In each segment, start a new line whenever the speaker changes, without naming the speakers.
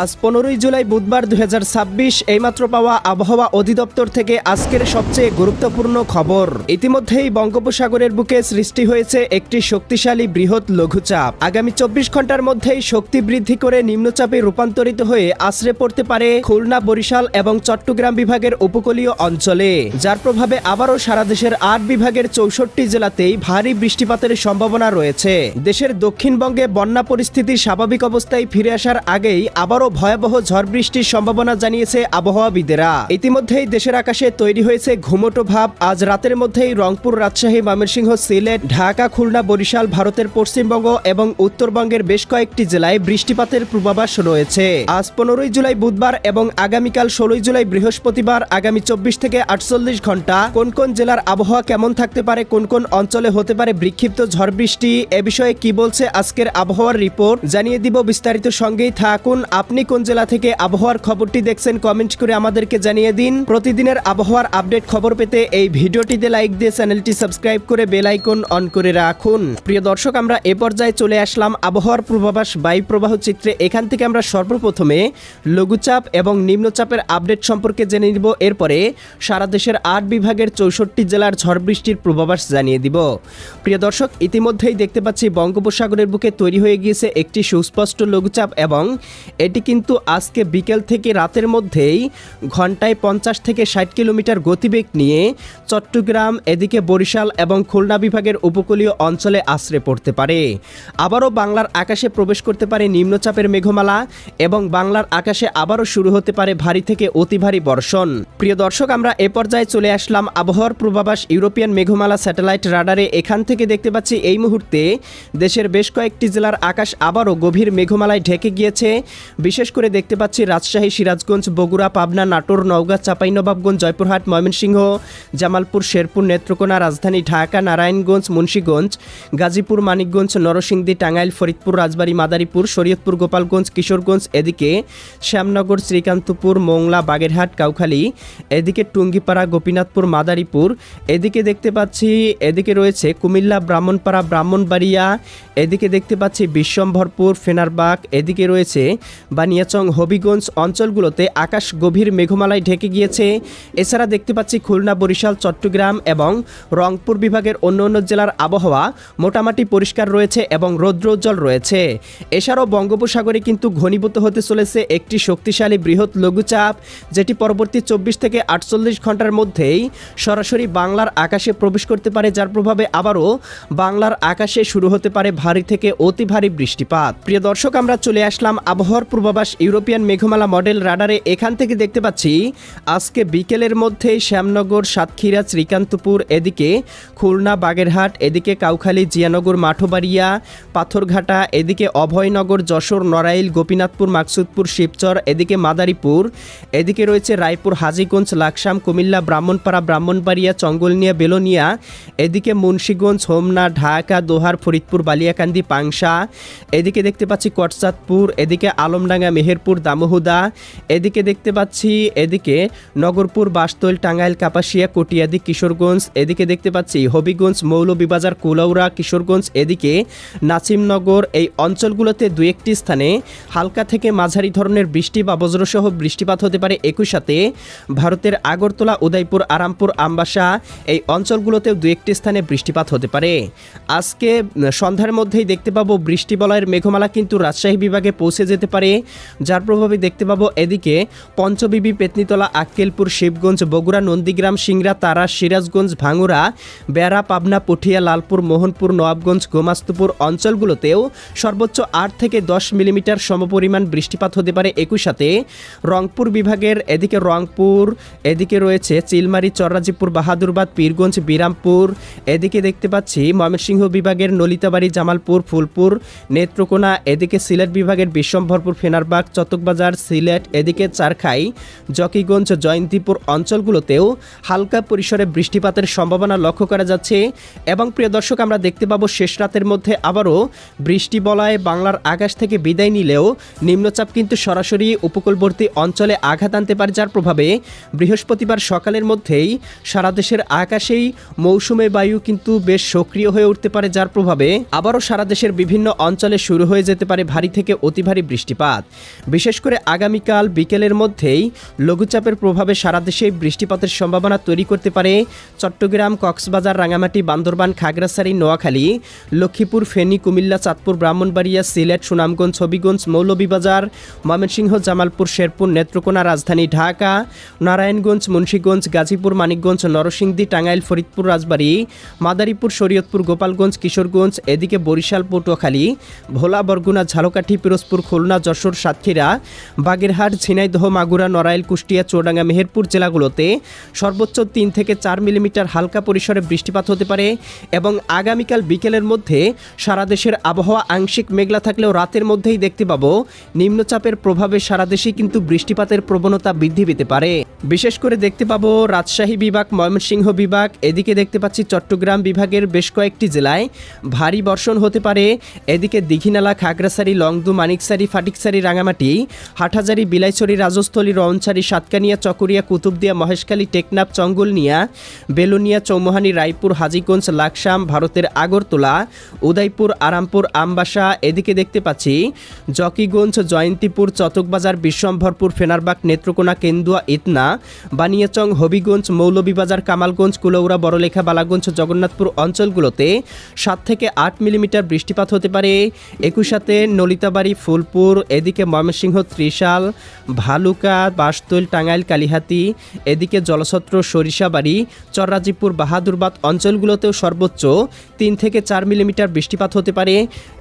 আজ 15ই জুলাই বুধবার 2026 এইমাত্র পাওয়া আবহাওয়া অধিদপ্তর থেকে আজকের সবচেয়ে গুরুত্বপূর্ণ খবর। ইতিমধ্যেই বঙ্গোপসাগরের বুকে সৃষ্টি হয়েছে একটি শক্তিশালী বৃহৎ লঘুচাপ। আগামী 24 ঘন্টার মধ্যেই শক্তি বৃদ্ধি করে নিম্নচাপে রূপান্তরিত হয়ে আছড়ে পড়তে পারে খুলনা, বরিশাল এবং চট্টগ্রাম বিভাগের উপকূলীয় অঞ্চলে, যার প্রভাবে আবারও সারা দেশের 8 বিভাগের 64 জেলাতেই ভারী বৃষ্টিপাতের সম্ভাবনা রয়েছে। দেশের দক্ষিণবঙ্গে বন্যা পরিস্থিতি স্বাভাবিক অবস্থায় ফিরে আসার আগেই আবারও ভয়াবহ ঝড় বৃষ্টির সম্ভাবনা জানিয়েছে আবহাওয়াবিদেরা। ইতিমধ্যেই দেশের আকাশে তৈরি হয়েছে ঘুমোটো ভাব। আজ রাতের মধ্যেই রংপুর, রাজশাহী, ময়মনসিংহ, সিলেট, ঢাকা, খুলনা, বরিশাল, ভারতের পশ্চিমবঙ্গ এবং উত্তরবঙ্গের বেশ কয়েকটি জেলায় বৃষ্টিপাতের পূর্বাভাস রয়েছে। আজ 15ই জুলাই বুধবার এবং আগামীকাল 16ই জুলাই বৃহস্পতিবার আগামী 24 থেকে 48 ঘন্টা কোন কোন জেলার আবহাওয়া কেমন থাকতে পারে, কোন কোন অঞ্চলে হতে পারে বিক্ষিপ্ত ঝড় বৃষ্টি, এ বিষয়ে কি বলছে আজকের আবহাওয়ার রিপোর্ট জানিয়ে দিব বিস্তারিত। সঙ্গেই থাকুন। আপনি কোন জেলা থেকে আবহাওয়ার খবরটি দেখছেন কমেন্ট করে আমাদেরকে জানিয়ে দিন। প্রতিদিনের আবহাওয়ার আপডেট খবর পেতে এই ভিডিওটিতে লাইক দিয়ে চ্যানেলটি সাবস্ক্রাইব করে বেল আইকন অন করে রাখুন। প্রিয় দর্শক, আমরা এ পর্যায়ে চলে আসলাম আবহাওয়ার পূর্বাভাস বায়ু প্রবাহ চিত্রে। এখান থেকে আমরা সর্বপ্রথমে লঘুচাপ এবং নিম্নচাপের আপডেট সম্পর্কে জেনে নিব। এরপরে সারা দেশের 8 বিভাগের 64 জেলার ঝড় বৃষ্টির পূর্বাভাস জানিয়ে দিব। প্রিয় দর্শক, ইতিমধ্যেই দেখতে পাচ্ছি বঙ্গোপসাগরের বুকে তৈরি হয়ে গিয়েছে একটি সুস্পষ্ট লঘুচাপ এবং এটি কিন্তু আজকে বিকেল থেকে রাতের মধ্যেই ঘন্টায় 50 থেকে 60 কিলোমিটার গতিবেগ নিয়ে চট্টগ্রাম, এদিকে বরিশাল এবং খুলনা বিভাগের উপকূলীয় অঞ্চলে আছড়ে পড়তে পারে। আবারও বাংলার আকাশে প্রবেশ করতে পারে নিম্নচাপের মেঘমালা এবং বাংলার আকাশে আবারও শুরু হতে পারে ভারী থেকে অতি ভারী বর্ষণ। প্রিয় দর্শক, আমরা এ পর্যায়ে চলে আসলাম আবহাওয়ার পূর্বাভাস ইউরোপিয়ান মেঘমালা স্যাটেলাইট রাডারে। এখান থেকে দেখতে পাচ্ছি এই মুহূর্তে দেশের বেশ কয়েকটি জেলার আকাশ আবারও গভীর মেঘমালায় ঢেকে গিয়েছে। বিশেষ করে দেখতে পাচ্ছি রাজশাহী, সিরাজগঞ্জ, বগুড়া, পাবনা, নাটোর, নওগাঁ, চাঁপাইনবাবগঞ্জ, জয়পুরহাট, ময়মনসিংহ, জামালপুর, শেরপুর, নেত্রকোনা, রাজধানী ঢাকা, নারায়ণগঞ্জ, মুন্সিগঞ্জ, গাজীপুর, মানিকগঞ্জ, নরসিংদী, টাঙ্গাইল, ফরিদপুর, রাজবাড়ী, মাদারীপুর, শরীয়তপুর, গোপালগঞ্জ, কিশোরগঞ্জ, এদিকে শ্যামনগর, শ্রীকান্তপুর, মোংলা, বাগেরহাট, কাউখালী, এদিকে টুঙ্গিপাড়া, গোপীনাথপুর, মাদারীপুর, এদিকে দেখতে পাচ্ছি এদিকে রয়েছে কুমিল্লা, ব্রাহ্মণপাড়া, ব্রাহ্মণবাড়িয়া, এদিকে দেখতে পাচ্ছি বিশ্বম্ভরপুর, ফেনারবাগ, এদিকে রয়েছে বানিয়াচং, হবিগঞ্জ অঞ্চলগুলোতে আকাশ গভীর মেঘমালায় ঢেকে গিয়েছে। এছাড়া দেখতে পাচ্ছি খুলনা, বরিশাল, চট্টগ্রাম এবং রংপুর বিভাগের অন্য অন্য জেলার আবহাওয়া মোটামুটি পরিষ্কার রয়েছে এবং রৌদ্রোজ্জ্বল রয়েছে। এছাড়াও বঙ্গোপসাগরে কিন্তু ঘনীভূত হতে চলেছে একটি শক্তিশালী বৃহৎ লঘুচাপ, যেটি পরবর্তী 24 থেকে 48 ঘন্টার মধ্যেই সরাসরি বাংলার আকাশে প্রবেশ করতে পারে, যার প্রভাবে আবারও বাংলার আকাশে শুরু হতে পারে ভারী থেকে অতি ভারী বৃষ্টিপাত। প্রিয় দর্শক, আমরা চলে আসলাম আবহাওয়ার পূর্বাভাস ইউরোপিয়ান মেঘমালা মডেল রাডারে। এখান থেকে দেখতে পাচ্ছি আজকে বিকেলের মধ্যেই শ্যামনগর, সাতক্ষীরা, শ্রীকান্তপুর, এদিকে খুলনা, বাগেরহাট, এদিকে কাউখালী, জিয়ানগর, মাঠবাড়িয়া, পাথরঘাটা, এদিকে অভয়নগর, যশোর, নড়াইল, গোপীনাথপুর, মাকসুদপুর, শিবচর, এদিকে মাদারীপুর, এদিকে রয়েছে রায়পুর, হাজীগঞ্জ, লাকসাম, কুমিল্লা, ব্রাহ্মণপাড়া, ব্রাহ্মণবাড়িয়া, চঙ্গলনিয়া, বেলোনিয়া, এদিকে মুন্সিগঞ্জ, হোমনা, ঢাকা, দোহার, ফরিদপুর, বালিয়াকান্দি, পাংশা, এদিকে দেখতে পাচ্ছি কটচাঁদপুর, এদিকে আলমডাঙ্গা, মেহেরপুর, দামোহদা, এদিকে দেখতে পাচ্ছি এদিকে নগরপুর, বাসতৈল, টাঙ্গাইল, কাপাসিয়া, কটিয়াদি, কিশোরগঞ্জ, এদিকে দেখতে পাচ্ছি হবিগঞ্জ, মৌলভীবাজার, কুলাউড়া, কিশোরগঞ্জ, এদিকে নাসিমনগর। এই অঞ্চলগুলোতে দু একটি স্থানে হালকা থেকে মাঝারি ধরনের বৃষ্টি বা বজ্রসহ বৃষ্টিপাত হতে পারে। একই সাথে ভারতের আগরতলা, উদয়পুর, আরামপুর, আমবাসা এই অঞ্চলগুলোতেও দু একটি স্থানে বৃষ্টিপাত হতে পারে। আজকে সন্ধ্যার মধ্যেই দেখতে পাবো বৃষ্টি বলয়ের মেঘমালা কিন্তু রাজশাহী বিভাগে পৌঁছে যেতে পারে, যার প্রভাবে দেখতে পাবো এদিকে পঞ্চবিবি, পেতনিতলা, আক্কেলপুর, শিবগঞ্জ, বগুড়া, নন্দীগ্রাম, সিংড়া, তারা, সিরাজগঞ্জ, ভাঙ্গুরা, বেড়া, পাবনা, পুঠিয়া, লালপুর, মোহনপুর, নবাবগঞ্জ, গোমাস্তুপুর অঞ্চলগুলোতেও সর্বোচ্চ 8 থেকে 10 মিলিমিটার সমপরিমাণ বৃষ্টিপাত হতে পারে। একই সাথে রংপুর বিভাগের এদিকে রংপুর, এদিকে রয়েছে চিলমারি, চররাজিপুর, বাহাদুরবাদ, পীরগঞ্জ, বিরামপুর, এদিকে দেখতে পাচ্ছি ময়মনসিংহ বিভাগের নলিতাবাড়ি, জামালপুর, ফুলপুর, নেত্রকোনা, এদিকে সিলেট বিভাগের বিশ্বম্ভরপুর, ফেনারবাগ, চটকবাজার, সিলেট, এদিকে চারখাই, জকিগঞ্জ, জয়ন্তীপুর অঞ্চলগুলোতেও হালকা পরিসরে বৃষ্টিপাতের সম্ভাবনা লক্ষ্য করা যাচ্ছে। এবং প্রিয় দর্শক, আমরা দেখতে পাবো শেষ রাতের মধ্যে আবারও বৃষ্টি বলয়ে বাংলার আকাশ থেকে বিদায় নিলেও নিম্নচাপ কিন্তু সরাসরি উপকূলবর্তী অঞ্চলে আঘাত আনতে পারে, যার প্রভাবে বৃহস্পতিবার সকালের মধ্যেই সারা দেশের আকাশেই মৌসুমী বায়ু কিন্তু বেশ সক্রিয় হয়ে উঠতে পারে, যার প্রভাবে আবারও সারা দেশের বিভিন্ন অঞ্চলে শুরু হয়ে যেতে পারে ভারী থেকে অতি ভারী বৃষ্টিপাত। বিশেষ করে আগামীকাল বিকেলের মধ্যেই লঘুচাপের প্রভাবে সারা দেশে বৃষ্টিপাতের সম্ভাবনা তৈরি করতে পারে চট্টগ্রাম, কক্সবাজার, রাঙামাটি, বান্দরবান, খাগড়াছড়ি, নোয়াখালী, লক্ষ্মীপুর, ফেনী, কুমিল্লা, চাঁদপুর, ব্রাহ্মণবাড়িয়া, সিলেট, সুনামগঞ্জ, হবিগঞ্জ, মৌলভীবাজার, ময়মনসিংহ, জামালপুর, শেরপুর, নেত্রকোনা, রাজধানী ঢাকা, নারায়ণগঞ্জ, মুন্সিগঞ্জ, গাজীপুর, মানিকগঞ্জ, নরসিংদী, টাঙ্গাইল, ফরিদপুর, রাজবাড়ী, মাদারীপুর, শরীয়তপুর, গোপালগঞ্জ, কিশোরগঞ্জ, এদিকে বরিশাল, পটুয়াখালী, ভোলা, বরগুনা, ঝালকাঠি, পিরোজপুর, খুলনা, যশোর, সাতক্ষীরা, বাগেরহাট, ঝিনাইদহ, মাগুরা, নড়াইল, কুষ্টিয়া, চুয়াডাঙ্গা, মেহেরপুর জেলাগুলোতে সর্বোচ্চ 3 থেকে 4 মিলিমিটার হালকা পরিসরে বৃষ্টিপাত হতে পারে এবং আগামীকাল বিকেলের মধ্যে সারা দেশের আবহাওয়া আংশিক মেঘলা থাকলেও রাতের মধ্যেই দেখতে পাবো নিম্নচাপের প্রভাবে সারা দেশেই কিন্তু বৃষ্টিপাতের প্রবণতা বৃদ্ধি পেতে পারে। বিশেষ করে দেখতে পাবো রাজশাহী বিভাগ, ময়মনসিংহ বিভাগ, এদিকে দেখতে পাচ্ছি চট্টগ্রাম বিভাগের বেশ কয়েকটি জেলায় ভারী বর্ষণ হতে পারে। এদিকে দীঘিনালা, খাগড়াছড়ি, লংদু, মানিকছড়ি, ফাটিকছড়ি, রাঙামাটি, হাটহাজারী, বিলাইছড়ি, রাজস্থলী, রওনছড়ি, সাতকানিয়া, চকরিয়া, কুতুবদিয়া, মহেশখালী, টেকনাফ, চঙ্গলনিয়া, বেলুনিয়া, চৌমুহানি, রায়পুর, হাজীগঞ্জ, লাকসাম, ভারতের আগরতলা, উদয়পুর, আরামপুর, আমবাসা, এদিকে দেখতে পাচ্ছি জকিগঞ্জ, জয়ন্তীপুর, চটকবাজার, বিশ্বম্ভরপুর, ফেনারবাগ, নেত্রকোনা, কেন্দুয়া, ইতনা, বানিয়াচং, হবিগঞ্জ, মৌলভীবাজার, কামালগঞ্জ, কুলৌড়া, বড়লেখা, বালাগঞ্জ, জগন্নাথপুর অঞ্চলগুলোতে 7 থেকে 8 মিলিমিটার বৃষ্টিপাত হতে পারে। একই সাথে নলিতাবাড়ি, ফুলপুর, এদিকে ময়মনসিংহ, ত্রিশাল, ভালুকা, বাসতৈল, টাঙ্গাইল, কালিহাতী, এদিকে জলছত্র, সরিষাবাড়ি, চররাজিপুর, বাহাদুরবাদ অঞ্চলগুলোতেও সর্বোচ্চ 3 থেকে 4 মিলিমিটার বৃষ্টিপাত হতে পারে।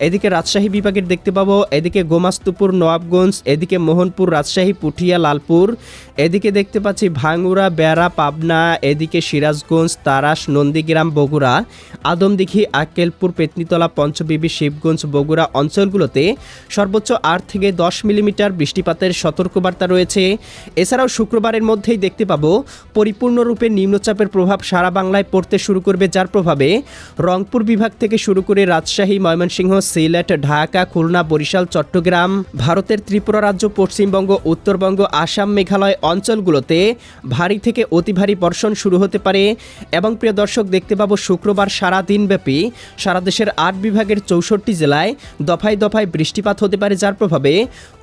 এদিকে রাজশাহী বিভাগের দেখতে পাবো এদিকে গোমাস্তুপুর, নবাবগঞ্জ, এদিকে মোহনপুর, রাজশাহী, পুঠিয়া, লালপুর, এদিকে দেখতে পাচ্ছি ভাঙ্গুড়া, বেড়া, পাবনা, এদিকে সিরাজগঞ্জ, তারাস, নন্দীগ্রাম, বগুড়া, আদমদিঘি, আক্কেলপুর, পেতনিতলা, পঞ্চবিবি, শিবগঞ্জ, বগুড়া অঞ্চলগুলোতে সর্বোচ্চ 8 থেকে 10 মিলিমিটার বৃষ্টিপাতের সতর্কবার্তা রয়েছে। এছাড়াও শুক্রবারের মধ্যেই দেখতে পাবো পরিপূর্ণরূপে নিম্নচাপের প্রভাব সারা বাংলায় পড়তে শুরু করবে, যার প্রভাবে রংপুর বিভাগ থেকে শুরু করে রাজশাহী, ময়মনসিংহ, সিলেট, ঢাকা, খুলনা, বরিশাল, চট্টগ্রাম, ভারতের ত্রিপুরা রাজ্য, পশ্চিমবঙ্গ, উত্তরবঙ্গ, আসাম, মেঘালয় অঞ্চলগুলোতে ভারী থেকে অতি ভারী বর্ষণ শুরু হতে পারে। এবং প্রিয় দর্শক, দেখতে পাবো শুক্রবার সারা দিনব্যাপী সারা দেশের 8 বিভাগের 64 জেলায় দফায় দফায় বৃষ্টিপাত হতে পারে, যার প্রভাবে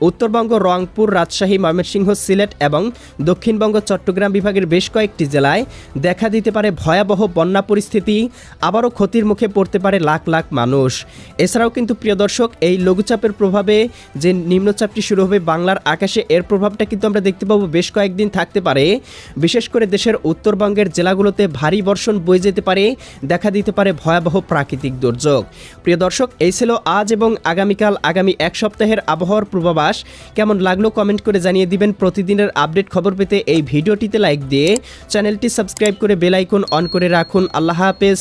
উত্তরবঙ্গ, রংপুর, রাজশাহী, ময়মনসিংহ, সিলেট এবং দক্ষিণবঙ্গ, চট্টগ্রাম বিভাগের বেশ কয়েকটি জেলায় দেখা দিতে পারে ভয়াবহ বন্যা পরিস্থিতি। আবারও ক্ষতির মুখে পড়তে পারে লাখ লাখ মানুষ। এছাড়াও কিন্তু প্রিয় দর্শক, এই লঘুচাপের প্রভাবে যে নিম্নচাপটি শুরু হবে বাংলার আকাশে, এর প্রভাবটা কিন্তু আমরা দেখতে পাবো বেশ কয়েকদিন থাকতে পারে। বিশেষ করে দেশের উত্তরবঙ্গের জেলাগুলোতে ভারী বর্ষণ বয়ে যেতে পারে, দেখা দিতে পারে ভয়াবহ প্রাকৃতিক দুর্যোগ। প্রিয় দর্শক, এই ছিল আজ এবং আগামীকাল, আগামী এক সপ্তাহের আবহাওয়ার পূর্বাভাস। কেমন লাগলো কমেন্ট করে জানিয়ে দিবেন। প্রতিদিনের আপডেট খবর পেতে এই ভিডিওটিতে লাইক দিয়ে চ্যানেলটি সাবস্ক্রাইব করে বেল আইকন অন করে রাখুন। আল্লাহ হাফেজ।